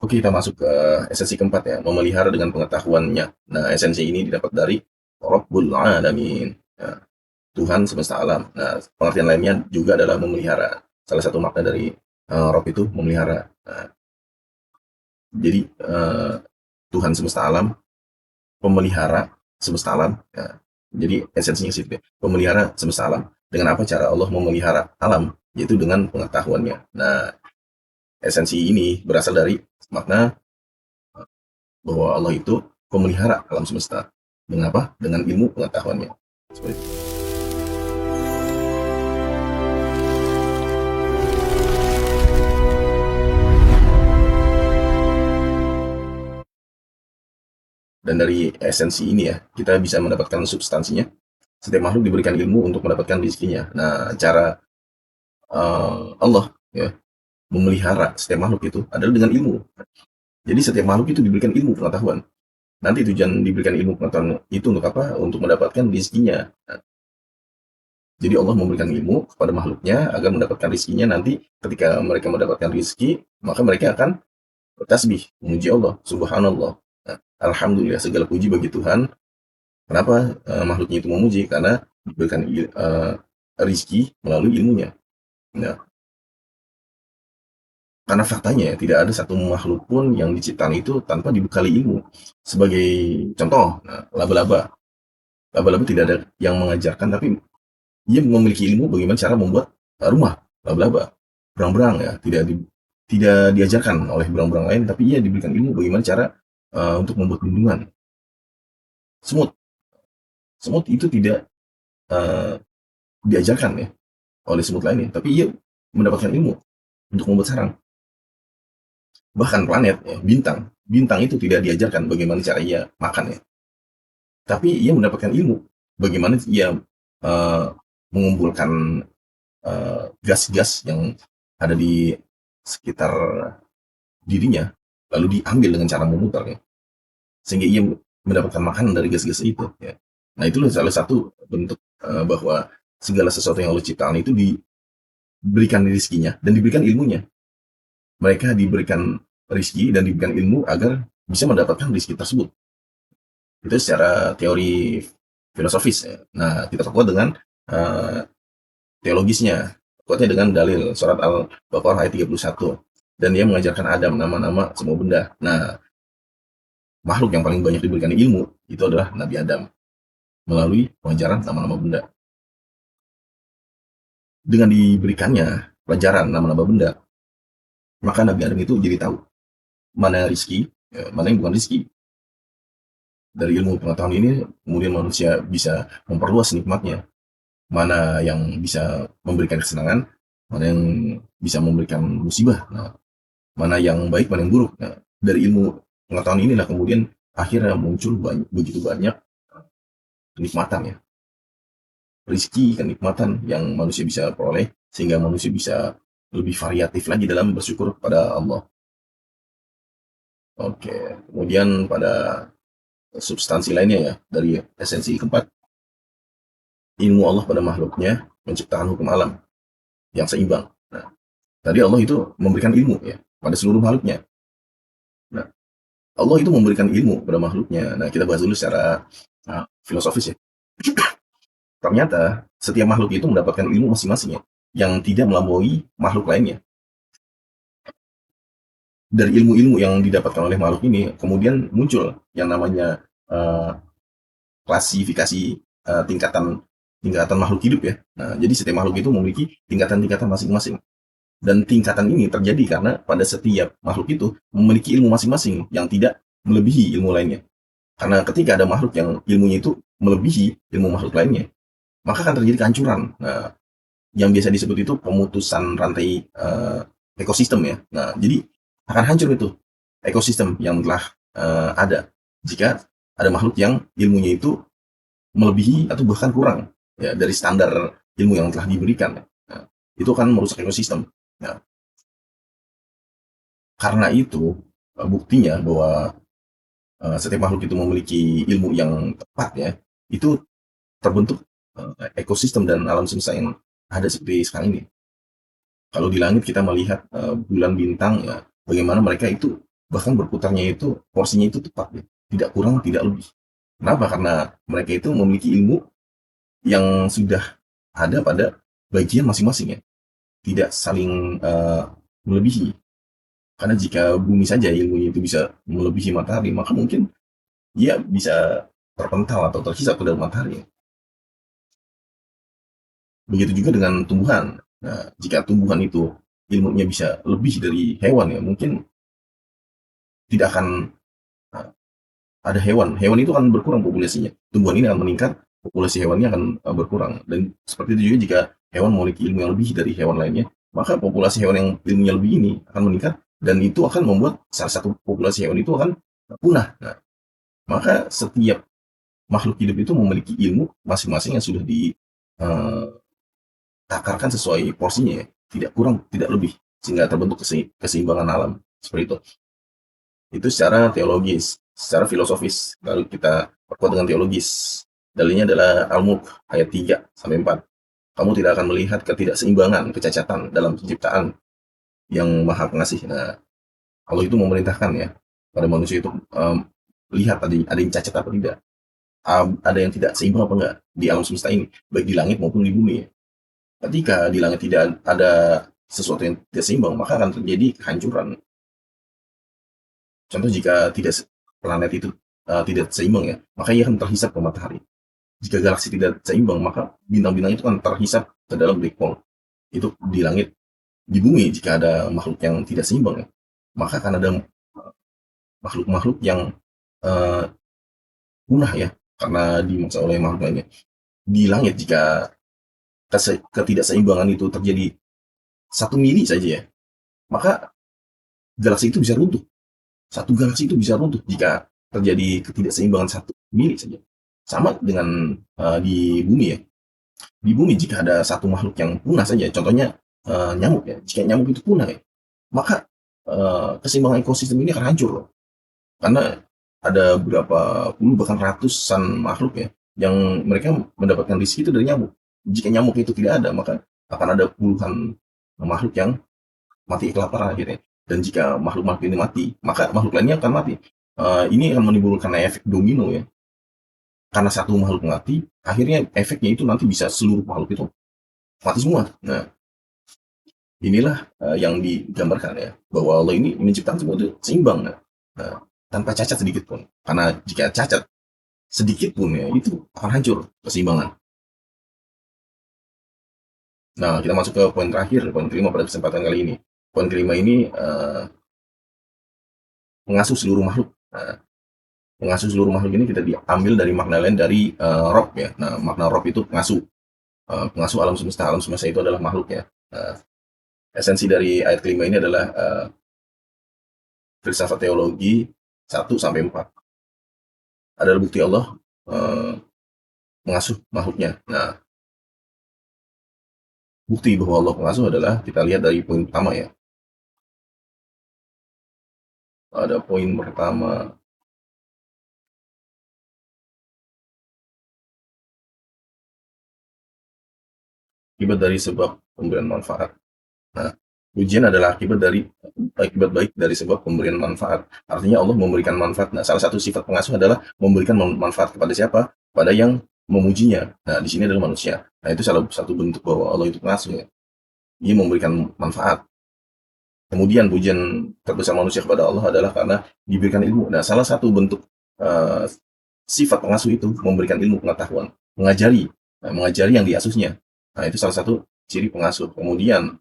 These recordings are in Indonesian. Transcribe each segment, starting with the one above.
Oke, kita masuk ke esensi keempat ya, memelihara dengan pengetahuannya. Nah, esensi ini didapat dari Rabbul Alamin, ya, Tuhan semesta alam. Nah, pengertian lainnya juga adalah memelihara. Salah satu makna dari Rabb itu memelihara. Nah, jadi Tuhan semesta alam, pemelihara semesta alam. Ya. Jadi esensinya sih, pemelihara semesta alam. Dengan apa cara Allah memelihara alam? Yaitu dengan pengetahuannya. Nah, esensi ini berasal dari makna bahwa Allah itu pemelihara alam semesta. Dengan apa? Dengan ilmu pengetahuannya. Seperti itu. Dan dari esensi ini ya, kita bisa mendapatkan substansinya. Setiap makhluk diberikan ilmu untuk mendapatkan rezekinya. Nah, cara Allah ya memelihara setiap makhluk itu adalah dengan ilmu. Jadi setiap makhluk itu diberikan ilmu pengetahuan. Nanti tujuan diberikan ilmu pengetahuan itu untuk apa? Untuk mendapatkan rezekinya. Nah, jadi Allah memberikan ilmu kepada makhluknya agar mendapatkan rezekinya. Nanti ketika mereka mendapatkan rezeki, maka mereka akan bertasbih, memuji Allah, subhanallah. Nah, alhamdulillah, segala puji bagi Tuhan. Kenapa makhluknya itu memuji? Karena diberikan rizki melalui ilmunya. Nah, karena faktanya ya, tidak ada satu makhluk pun yang diciptakan itu tanpa dibekali ilmu. Sebagai contoh, nah, laba-laba. Laba-laba tidak ada yang mengajarkan, tapi ia memiliki ilmu bagaimana cara membuat rumah laba-laba. Berang-berang ya, tidak diajarkan oleh berang-berang lain, tapi ia diberikan ilmu bagaimana cara untuk membuat bendungan. Semut, semut itu tidak uh, diajarkan ya oleh semut lainnya, tapi ia mendapatkan ilmu untuk membuat sarang. Bahkan planet, ya, bintang itu tidak diajarkan bagaimana cara ia makan ya, tapi ia mendapatkan ilmu bagaimana ia uh, mengumpulkan gas-gas yang ada di sekitar dirinya, lalu diambil dengan cara memutar ya, sehingga ia mendapatkan makanan dari gas-gas itu ya. Nah, itulah salah satu bentuk bahwa segala sesuatu yang Allah ciptakan itu diberikan rezekinya dan diberikan ilmunya. Mereka diberikan rezeki dan diberikan ilmu agar bisa mendapatkan rezeki tersebut. Itu secara teori filosofis ya. Nah, kita perkuat dengan uh, teologisnya. Perkuatnya dengan dalil surat Al-Baqarah ayat 31. Dan dia mengajarkan Adam nama-nama semua benda. Nah, makhluk yang paling banyak diberikan ilmu itu adalah Nabi Adam melalui pengajaran nama-nama benda. Dengan diberikannya pelajaran nama-nama benda, maka Nabi Adam itu jadi tahu mana rizki, ya, mana yang bukan rizki. Dari ilmu pengetahuan ini, kemudian manusia bisa memperluas nikmatnya. Mana yang bisa memberikan kesenangan, mana yang bisa memberikan musibah. Nah, mana yang baik, mana yang buruk. Nah, dari ilmu pengetahuan inilah kemudian akhirnya muncul begitu banyak kenikmatan ya. Rizki, kenikmatan yang manusia bisa peroleh, sehingga manusia bisa lebih variatif lagi dalam bersyukur kepada Allah. Oke, kemudian pada substansi lainnya ya, dari esensi keempat, ilmu Allah pada makhluknya menciptakan hukum alam yang seimbang. Nah, tadi Allah itu memberikan ilmu ya pada seluruh makhluknya. Nah, Allah itu memberikan ilmu pada makhluknya. Nah, kita bahas dulu secara filosofis ya. Ternyata setiap makhluk itu mendapatkan ilmu masing-masing ya, yang tidak melampaui makhluk lainnya. Dari ilmu-ilmu yang didapatkan oleh makhluk ini, kemudian muncul yang namanya uh, klasifikasi tingkatan tingkatan makhluk hidup ya. Nah, jadi setiap makhluk itu memiliki tingkatan-tingkatan masing-masing. Dan tingkatan ini terjadi karena pada setiap makhluk itu memiliki ilmu masing-masing yang tidak melebihi ilmu lainnya. Karena ketika ada makhluk yang ilmunya itu melebihi ilmu makhluk lainnya, maka akan terjadi kehancuran. Nah, yang biasa disebut itu pemutusan rantai ekosistem ya. Nah, jadi akan hancur itu ekosistem yang telah ada jika ada makhluk yang ilmunya itu melebihi atau bahkan kurang ya dari standar ilmu yang telah diberikan. Nah, itu akan merusak ekosistem. Nah, karena itu buktinya bahwa setiap makhluk itu memiliki ilmu yang tepat ya, itu terbentuk ekosistem dan alam semesta yang ada seperti sekarang ini. Kalau di langit kita melihat bulan bintang ya, bagaimana mereka itu bahkan berputarnya itu porsinya itu tepat ya, tidak kurang tidak lebih. Kenapa? Karena mereka itu memiliki ilmu yang sudah ada pada bagian masing-masing ya, tidak saling melebihi. Karena jika bumi saja ilmunya itu bisa melebihi matahari, maka mungkin dia bisa terpental atau terhisap ke dalam matahari. Begitu juga dengan tumbuhan. Nah, jika tumbuhan itu ilmunya bisa lebih dari hewan ya, mungkin tidak akan ada hewan. Hewan itu akan berkurang populasinya. Tumbuhan ini akan meningkat, populasi hewannya akan berkurang. Dan seperti itu juga jika hewan memiliki ilmu yang lebih dari hewan lainnya, maka populasi hewan yang ilmunya lebih ini akan meningkat dan itu akan membuat salah satu populasi hewan itu akan punah. Nah, maka setiap makhluk hidup itu memiliki ilmu masing-masing yang sudah ditakarkan sesuai porsinya ya, tidak kurang, tidak lebih, sehingga terbentuk keseimbangan alam. Seperti itu. Itu secara teologis, secara filosofis. Lalu kita perkuat dengan teologis. Dalilnya adalah Al-Mulk ayat 3 sampai 4. Kamu tidak akan melihat ketidakseimbangan, kecacatan dalam penciptaan yang Maha Pengasih. Nah, Allah itu memerintahkan ya pada manusia itu lihat ada yang cacat apa tidak, ada yang tidak seimbang apa enggak di alam semesta ini, baik di langit maupun di bumi. Ketika di langit tidak ada sesuatu yang tidak seimbang, maka akan terjadi kehancuran. Contoh jika planet itu tidak seimbang ya, maka ia akan terhisap ke matahari. Jika galaksi tidak seimbang, maka bintang-bintang itu akan terhisap ke dalam black hole. Itu di langit. Di bumi, jika ada makhluk yang tidak seimbang ya, maka akan ada makhluk-makhluk yang uh, punah ya, karena dimaksa oleh makhluk lainnya. Di langit, jika ketidakseimbangan itu terjadi 1 mili saja ya, maka galaksi itu bisa runtuh. Satu galaksi itu bisa runtuh jika terjadi ketidakseimbangan 1 mili saja. Sama dengan di bumi ya. Di bumi jika ada satu makhluk yang punah saja, contohnya nyamuk ya. Jika nyamuk itu punah ya, maka keseimbangan ekosistem ini akan hancur loh. Karena ada berapa puluh bahkan ratusan makhluk ya yang mereka mendapatkan rezeki itu dari nyamuk. Jika nyamuk itu tidak ada, maka akan ada puluhan makhluk yang mati kelaparan gitu ya. Dan jika makhluk-makhluk ini mati, maka makhluk lainnya akan mati. Ini akan menimbulkan efek domino ya. Karena satu makhluk mati, akhirnya efeknya itu nanti bisa seluruh makhluk itu mati semua. Nah, inilah yang digambarkan ya, bahwa Allah ini menciptakan semua itu seimbang. Nah, tanpa cacat sedikit pun. Karena jika cacat sedikit pun ya, itu akan hancur keseimbangan. Nah, kita masuk ke poin terakhir, poin kelima pada kesempatan kali ini. Poin kelima ini mengasuh seluruh makhluk. Nah, mengasuh seluruh makhluk ini kita diambil dari makna lain dari Rob ya. Nah, makna Rob itu pengasuh. Pengasuh alam semesta. Alam semesta itu adalah makhluk ya. Esensi dari ayat kelima ini adalah filsafat teologi 1-4. Adalah bukti Allah mengasuh makhluknya. Nah, bukti bahwa Allah pengasuh adalah kita lihat dari poin pertama ya. Ada poin pertama, akibat dari sebab pemberian manfaat. Nah, ujian adalah akibat baik dari sebab pemberian manfaat. Artinya Allah memberikan manfaat. Nah, salah satu sifat pengasuh adalah memberikan manfaat kepada siapa? Pada yang memujinya. Nah, di sini adalah manusia. Nah, itu salah satu bentuk bahwa Allah itu pengasuh ya. Ia memberikan manfaat. Kemudian pujian terbesar manusia kepada Allah adalah karena diberikan ilmu. Nah, salah satu bentuk uh, sifat pengasuh itu memberikan ilmu pengetahuan, mengajari yang diasuhnya. Nah, itu salah satu ciri pengasuh. Kemudian,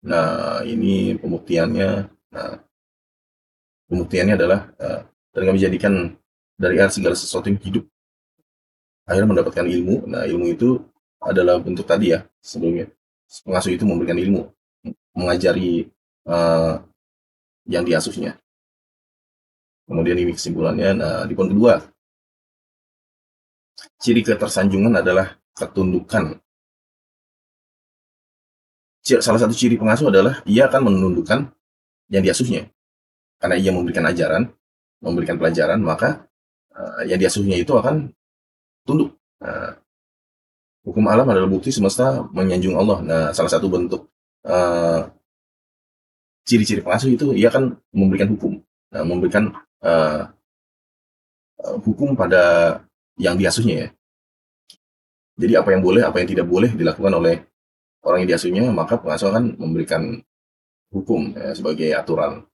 nah ini pembuktiannya. Nah, pembuktiannya adalah dengan menjadikan dari segala sesuatu yang hidup akhirnya mendapatkan ilmu. Nah, ilmu itu adalah bentuk tadi ya sebelumnya. Pengasuh itu memberikan ilmu, mengajari yang diasuhnya. Kemudian ini kesimpulannya. Nah, di poin kedua, ciri ketersanjungan adalah ketundukan. Salah satu ciri pengasuh adalah ia akan menundukkan yang diasuhnya. Karena ia memberikan ajaran, memberikan pelajaran, maka yang diasuhnya itu akan tunduk. Nah, hukum alam adalah bukti semesta menyanjung Allah. Nah, salah satu bentuk ciri-ciri pengasuh itu ia kan memberikan hukum. Nah, memberikan uh, hukum pada yang diasuhnya ya. Jadi apa yang boleh, apa yang tidak boleh dilakukan oleh orang yang diasuhnya, maka pengasuh akan memberikan hukum ya, sebagai aturan.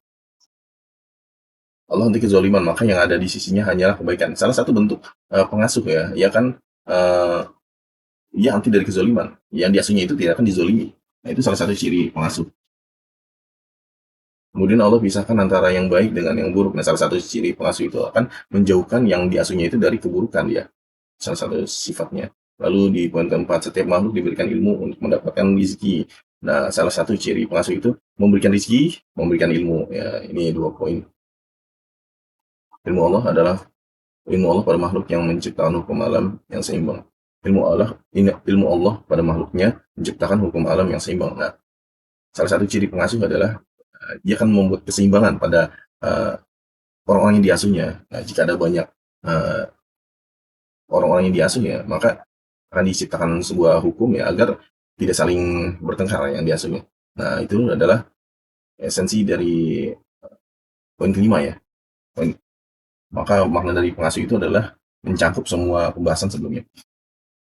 Allah anti kezaliman, maka yang ada di sisinya hanyalah kebaikan. Salah satu bentuk pengasuh ya, ia kan ia anti dari kezaliman. Yang diasuhnya itu tidak akan dizolimi. Nah, itu salah satu ciri pengasuh. Kemudian Allah pisahkan antara yang baik dengan yang buruk. Nah, salah satu ciri pengasuh itu akan menjauhkan yang diasuhnya itu dari keburukan ya. Salah satu sifatnya. Lalu di poin keempat, setiap makhluk diberikan ilmu untuk mendapatkan rezeki. Nah, salah satu ciri pengasuh itu memberikan rezeki, memberikan ilmu. Ya, ini 2 poin. Ilmu Allah adalah ilmu Allah pada makhluk yang menciptakan hukum alam yang seimbang. Ilmu Allah pada makhluknya menciptakan hukum alam yang seimbang. Nah, salah satu ciri pengasuh adalah dia akan membuat keseimbangan pada orang-orang yang diasuhnya. Nah, jika ada banyak orang-orang yang diasuh ya, maka akan diciptakan sebuah hukum ya agar tidak saling bertengkar yang diasuhnya. Nah, itu adalah esensi dari poin kelima ya. Maka makna dari pengasuh itu adalah mencakup semua pembahasan sebelumnya.